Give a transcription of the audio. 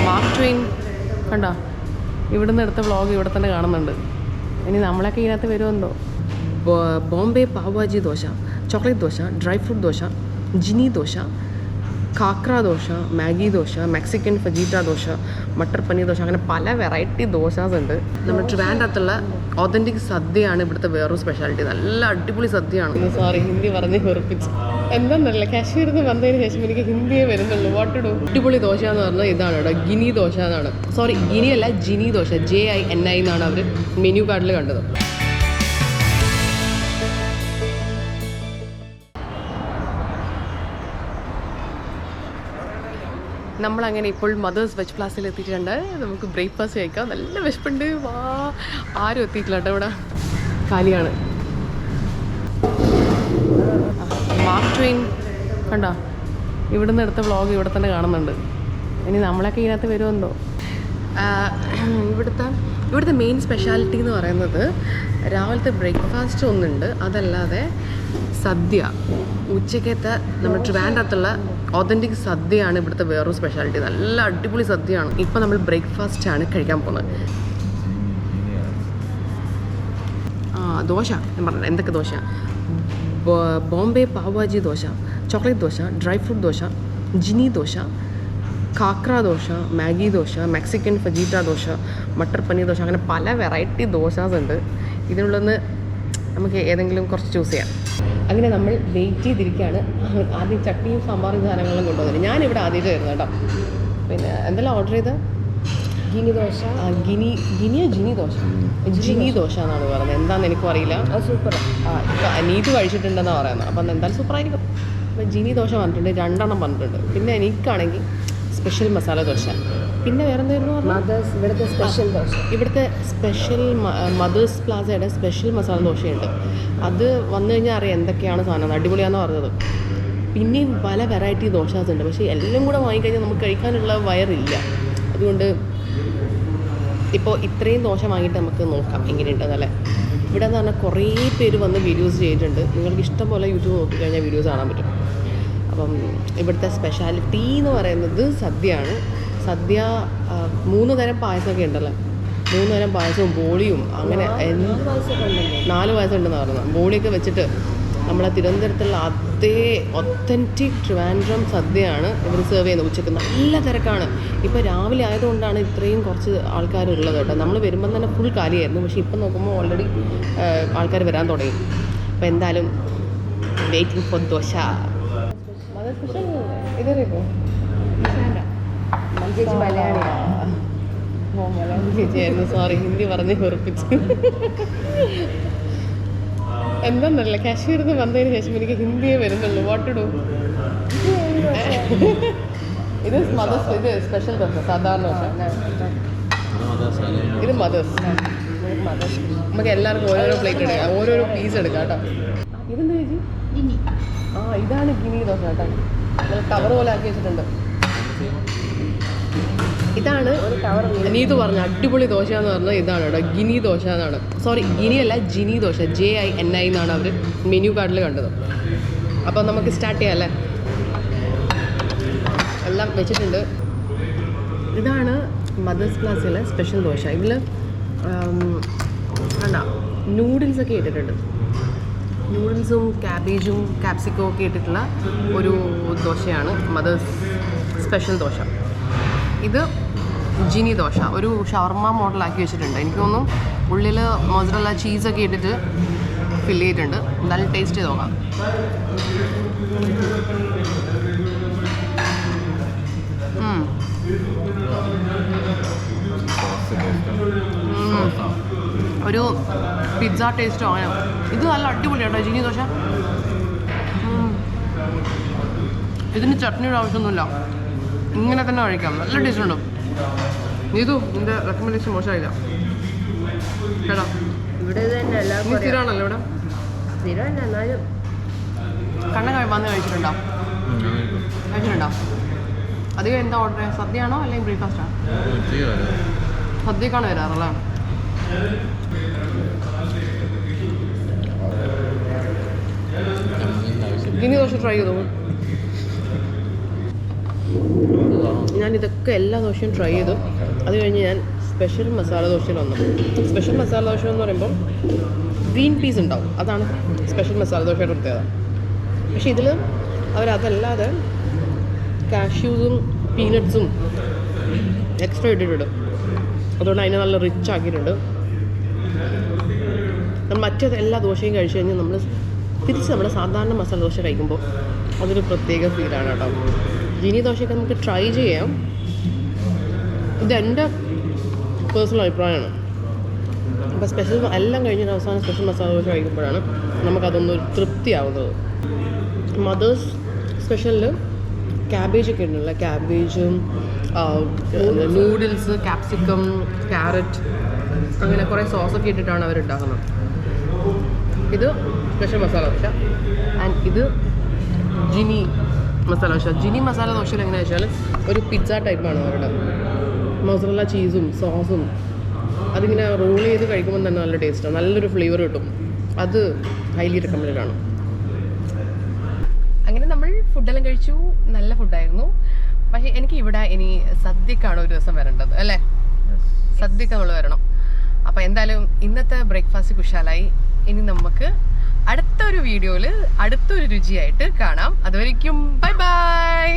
Mark Twain കണ്ടോ, ഇവിടുന്ന് എടുത്ത വ്ളോഗ് ഇവിടെ തന്നെ കാണുന്നുണ്ട്. ഇനി നമ്മളൊക്കെ ഇതിനകത്ത് വരുമെന്തോ. Bombay pav bhaji dosa, chocolate dosa, dry fruit dosa, Jini dosa, khakhra dosa, Maggi dosa, Mexican fajita dosa, matar paneer dosa, അങ്ങനെ പല വെറൈറ്റി ദോശാസ് ഉണ്ട്. നമ്മുടെ ട്രിവാൻഡ്രത്തുള്ള ഒതൻറ്റിക് സദ്യയാണ് ഇവിടുത്തെ വേറൊരു സ്പെഷ്യാലിറ്റി. നല്ല അടിപൊളി സദ്യയാണ്. സോറി, ഹിന്ദി പറഞ്ഞ് വെറുപ്പിച്ചു. എന്താണെന്നല്ല, കാശ്മീരിൽ നിന്ന് വന്നതിന് ശേഷം എനിക്ക് ഹിന്ദിയെ വരുന്നുള്ളൂ. What to do. അടിപൊളി ദോശ എന്ന് പറഞ്ഞാൽ ഇതാണ് കേട്ടോ, ഗിനി ദോശ എന്നാണ്. സോറി, ഗിനി അല്ല, ജിനി ദോശ, JINI എന്നാണ് അവർ മെനു കാർഡിൽ കണ്ടത്. നമ്മളങ്ങനെ ഇപ്പോൾ മദേഴ്സ് വെജ് പ്ലാസയിൽ എത്തിയിട്ടുണ്ട്. നമുക്ക് ബ്രേക്ക്ഫാസ്റ്റ് കഴിക്കാം. നല്ല വിശപ്പുണ്ട്. വാ, ആരും എത്തിയിട്ടില്ല കേട്ടോ, ഇവിടെ കാലിയാണ്. മാർക്ക് ട്വെയിൻ കണ്ടോ, ഇവിടുന്ന് എടുത്ത വ്ളോഗ് ഇവിടെ തന്നെ കാണുന്നുണ്ട്. ഇനി നമ്മളൊക്കെ ഇതിനകത്ത് വരുമെന്തോ. ഇവിടുത്തെ മെയിൻ സ്പെഷ്യാലിറ്റി എന്ന് പറയുന്നത് രാവിലത്തെ ബ്രേക്ക്ഫാസ്റ്റ് ഒന്നുണ്ട്, അതല്ലാതെ സദ്യ, ഉച്ചക്കത്തെ നമ്മുടെ ട്രിവാൻഡ്രത്തുള്ള ഒതൻറ്റിക് സദ്യയാണ് ഇവിടുത്തെ വേറൊരു സ്പെഷ്യാലിറ്റി. നല്ല അടിപൊളി സദ്യയാണ്. ഇപ്പോൾ നമ്മൾ ബ്രേക്ക്ഫാസ്റ്റാണ് കഴിക്കാൻ പോകുന്നത്. ദോശ ഞാൻ പറഞ്ഞത്, എന്തൊക്കെ dosa? Bombay pav bhaji dosa, chocolate dosa, dry fruit dosa, Jini dosa, khakhra dosa, Maggi dosa, Mexican fajita dosa, matar paneer dosa, അങ്ങനെ പല വെറൈറ്റി ദോശാസ് ഉണ്ട്. ഇതിനുള്ളൊന്ന് നമുക്ക് ഏതെങ്കിലും കുറച്ച് ചൂസ് ചെയ്യാം. അങ്ങനെ നമ്മൾ വെയിറ്റ് ചെയ്തിരിക്കുകയാണ്. ആദ്യം ചട്നിയും സാമ്പാറും സാധനങ്ങളും കൊണ്ടുവന്നിട്ട് ഞാനിവിടെ ആദ്യമായിട്ട് വരുന്നത് കേട്ടോ. പിന്നെ എന്തെല്ലാം ഓർഡർ ചെയ്ത്? ഗിനി ദോശ, ജിനി ദോശ, ജിനി ദോശ എന്നാണ് പറയുന്നത്. എന്താണെന്ന് എനിക്കും അറിയില്ല. സൂപ്പറാണ്. ഇപ്പം നീത് കഴിച്ചിട്ടുണ്ടെന്നാണ് പറയുന്നത്. അപ്പം എന്തായാലും സൂപ്പറായിരിക്കും. അപ്പം ജിനി ദോശ പറഞ്ഞിട്ടുണ്ട്, 2 എണ്ണം പറഞ്ഞിട്ടുണ്ട്. പിന്നെ എനിക്കാണെങ്കിൽ സ്പെഷ്യൽ മസാല ദോശ. പിന്നെ വേറെ എന്തായിരുന്നു പറഞ്ഞാൽ ഇവിടുത്തെ സ്പെഷ്യൽ ദോശ, ഇവിടുത്തെ സ്പെഷ്യൽ മദേഴ്സ് പ്ലാസയുടെ സ്പെഷ്യൽ മസാല ദോശയുണ്ട്. അത് വന്നു കഴിഞ്ഞാൽ അറിയാം എന്തൊക്കെയാണ് സാധനം. അടിപൊളിയാണെന്ന് പറഞ്ഞത്. പിന്നെയും പല വെറൈറ്റി ദോശാസ് ഉണ്ട്. പക്ഷേ എല്ലാം കൂടെ വാങ്ങിക്കഴിഞ്ഞാൽ നമുക്ക് കഴിക്കാനുള്ള വയറില്ല. അതുകൊണ്ട് ഇപ്പോൾ ഇത്രയും ദോശ വാങ്ങിയിട്ട് നമുക്ക് നോക്കാം എങ്ങനെയുണ്ടെന്നല്ലേ. ഇവിടെ എന്ന് പറഞ്ഞാൽ കുറേ പേര് വന്ന് വീഡിയോസ് ചെയ്തിട്ടുണ്ട്. നിങ്ങൾക്ക് ഇഷ്ടം പോലെ യൂട്യൂബ് നോക്കിക്കഴിഞ്ഞാൽ വീഡിയോസ് കാണാൻ പറ്റും. അപ്പം ഇവിടുത്തെ സ്പെഷ്യാലിറ്റി എന്ന് പറയുന്നത് സദ്യയാണ്. സദ്യ 3 തരം പായസമൊക്കെ ഉണ്ടല്ലോ. 3 തരം പായസവും ബോളിയും, അങ്ങനെ 4 പായസം ഉണ്ടെന്ന് പറയുന്നത്. ബോളിയൊക്കെ വെച്ചിട്ട് നമ്മളെ തിരുവനന്തപുരത്തുള്ള അതേ ഒത്തൻറ്റിക് ട്രിവാൻഡ്രം സദ്യയാണ് ഇവർ സെർവ് ചെയ്യുന്നത്. ഉച്ചയ്ക്ക് നല്ല തിരക്കാണ്. ഇപ്പോൾ രാവിലെ ആയതുകൊണ്ടാണ് ഇത്രയും കുറച്ച് ആൾക്കാരുള്ളത് കേട്ടോ. നമ്മൾ വരുമ്പം തന്നെ ഫുൾ കാലിയായിരുന്നു. പക്ഷേ ഇപ്പം നോക്കുമ്പോൾ ഓൾറെഡി ആൾക്കാർ വരാൻ തുടങ്ങി. അപ്പോൾ എന്തായാലും വെയിറ്റിംഗ് ഫോർ ദോശ. ഇതറിയോ? ചേച്ചിയായിരുന്നു. സോറി, ഹിന്ദി പറഞ്ഞ് വെറുപ്പിച്ചു. എന്താണെന്നല്ല, കാശ്മീരിൽ നിന്ന് വന്നതിന് ശേഷം എനിക്ക് ഹിന്ദിയെ വരുന്നുള്ളൂ. What to do. ഇത് മദേഴ്സ്, ഇത് സ്പെഷ്യൽ ദോശ, സാധാരണ ദോശ. ഇത് മദേഴ്സ്. നമുക്ക് എല്ലാവർക്കും ഓരോരോ പ്ലേറ്റ് എടുക്കാം, ഓരോരോ പീസ് എടുക്കാം കേട്ടോ. ഇതെന്താ ചേച്ചി? ഇതാണ് ഗിനി ദോശ കേട്ടോ. കവർ പോലെ ആക്കി വെച്ചിട്ടുണ്ട്. ഇതാണ് നീതു പറഞ്ഞ അടിപൊളി ദോശ എന്ന് പറഞ്ഞാൽ ഇതാണ് കേട്ടോ, ഗിനി ദോശ എന്നാണ്. സോറി, ഗിനി അല്ല, ജിനി ദോശ, JINI എന്നാണ് അവർ മെനു കാർഡിൽ കണ്ടത്. അപ്പം നമുക്ക് സ്റ്റാർട്ട് ചെയ്യാം അല്ലേ. എല്ലാം വെച്ചിട്ടുണ്ട്. ഇതാണ് മദേഴ്സ് പ്ലാസയിലെ സ്പെഷ്യൽ ദോശ. ഇതിൽ കണ്ട നൂഡിൽസൊക്കെ ഇട്ടിട്ടുണ്ട്. നൂഡിൽസും ക്യാബേജും ക്യാപ്സിക്കവും ഒക്കെ ഇട്ടിട്ടുള്ള ഒരു ദോശയാണ് മദേഴ്സ് സ്പെഷ്യൽ ദോശ. ഇത് ജിനി ദോശ, ഒരു ഷവർമ മോഡലാക്കി വെച്ചിട്ടുണ്ട്. എനിക്ക് തോന്നുന്നു ഉള്ളിൽ മൊസറല്ല ചീസൊക്കെ ഇട്ടിട്ട് ഫില്ല് ചെയ്തിട്ടുണ്ട്. നല്ല ടേസ്റ്റ് ചെയ്ത് നോക്കാം. ഒരു പിസ്സ ടേസ്റ്റോ അങ്ങനെ. ഇത് നല്ല അടിപൊളിയാട്ടോ ജിനി ദോശ. ഇതിന് ചട്നിയുടെ ആവശ്യമൊന്നുമില്ല, ഇങ്ങനെ തന്നെ കഴിക്കാം. നല്ല ടേസ്റ്റ് ഉണ്ട്. നീതു, നിന്റെ റെക്കമെൻഡേഷൻ മോശമായില്ല കേട്ടോ. ഇവിടെ സ്ഥിരമാണല്ലോ ഇവിടെ. സ്ഥിരമല്ല, എന്നാലും കണ്ണ വന്ന് കഴിച്ചിട്ടുണ്ടോ? അധികം എന്താ ഓർഡർ ചെയ്യുക? സദ്യയാണോ അല്ലെങ്കിൽ ബ്രേക്ക്ഫാസ്റ്റാണോ? സദ്യക്കാണ് വരാറല്ലേ? ഗിനി ദോശ ട്രൈ ചെയ്തോ. ഞാൻ ഇതൊക്കെ എല്ലാ ദോശയും ട്രൈ ചെയ്തു. അത് കഴിഞ്ഞ് ഞാൻ സ്പെഷ്യൽ മസാല ദോശയിൽ വന്നു. സ്പെഷ്യൽ മസാല ദോശ എന്ന് പറയുമ്പോൾ ഗ്രീൻ പീസ് ഉണ്ടാവും, അതാണ് സ്പെഷ്യൽ മസാല ദോശയുടെ പ്രത്യേകത. പക്ഷേ ഇതിൽ അവരതല്ലാതെ കാഷ്യൂസും പീനട്ട്സും എക്സ്ട്രാ ഇട്ടിട്ടുണ്ട്. അതുകൊണ്ട് അതിനെ നല്ല റിച്ച് ആക്കിയിട്ടുണ്ട്. മറ്റേത് എല്ലാ ദോശയും കഴിച്ച് കഴിഞ്ഞാൽ നമ്മൾ തിരിച്ച് നമ്മുടെ സാധാരണ മസാല ദോശ കഴിക്കുമ്പോൾ അതൊരു പ്രത്യേക ഫീലാണ് കേട്ടോ. ജിനി ദോശയൊക്കെ നമുക്ക് ട്രൈ ചെയ്യാം. ഇതെൻ്റെ പേഴ്സണൽ അഭിപ്രായമാണ്. അപ്പോൾ സ്പെഷ്യൽ എല്ലാം കഴിഞ്ഞിട്ട് അവസാനം സ്പെഷ്യൽ മസാല ദോശ കഴിക്കുമ്പോഴാണ് നമുക്കതൊന്നൊരു തൃപ്തിയാവുന്നത്. മദേഴ്സ് സ്പെഷ്യലിൽ ക്യാബേജൊക്കെ ഉണ്ടല്ലോ, ക്യാബേജും നൂഡിൽസ്, ക്യാപ്സിക്കം, ക്യാരറ്റ്, അങ്ങനെ കുറേ സോസൊക്കെ ഇട്ടിട്ടാണ് അവരുണ്ടാക്കുന്നത്. ഇത് സ്പെഷ്യൽ മസാല ദോശ ആൻഡ് ഇത് ജിനി മസാല ദോശ. ജിനി മസാല ദോശയിൽ എങ്ങനെയാണെന്ന് വെച്ചാൽ ഒരു പിസ്സ ടൈപ്പാണ് അവരുടെ. മൊസറല്ല ചീസും സോസും അതിങ്ങനെ റോൾ ചെയ്ത് കഴിക്കുമ്പോൾ തന്നെ നല്ല ടേസ്റ്റാണ്, നല്ലൊരു ഫ്ലേവർ കിട്ടും. അത് ഹൈലി റെക്കമെൻഡഡ് ആണ്. അങ്ങനെ നമ്മൾ ഫുഡെല്ലാം കഴിച്ചു, നല്ല ഫുഡായിരുന്നു. പക്ഷേ എനിക്ക് ഇവിടെ ഇനി സദ്യക്കാണ് ഒരു ദിവസം വരേണ്ടത് അല്ലേ? സദ്യക്ക് നമ്മൾ വരണം. അപ്പോൾ എന്തായാലും ഇന്നത്തെ ബ്രേക്ക്ഫാസ്റ്റ് കുശാലായി. ഇനി നമുക്ക് അടുത്തൊരു വീഡിയോയിൽ അടുത്തൊരു രുചിയായിട്ട് കാണാം. അതുവരേക്കും ബൈ ബൈ.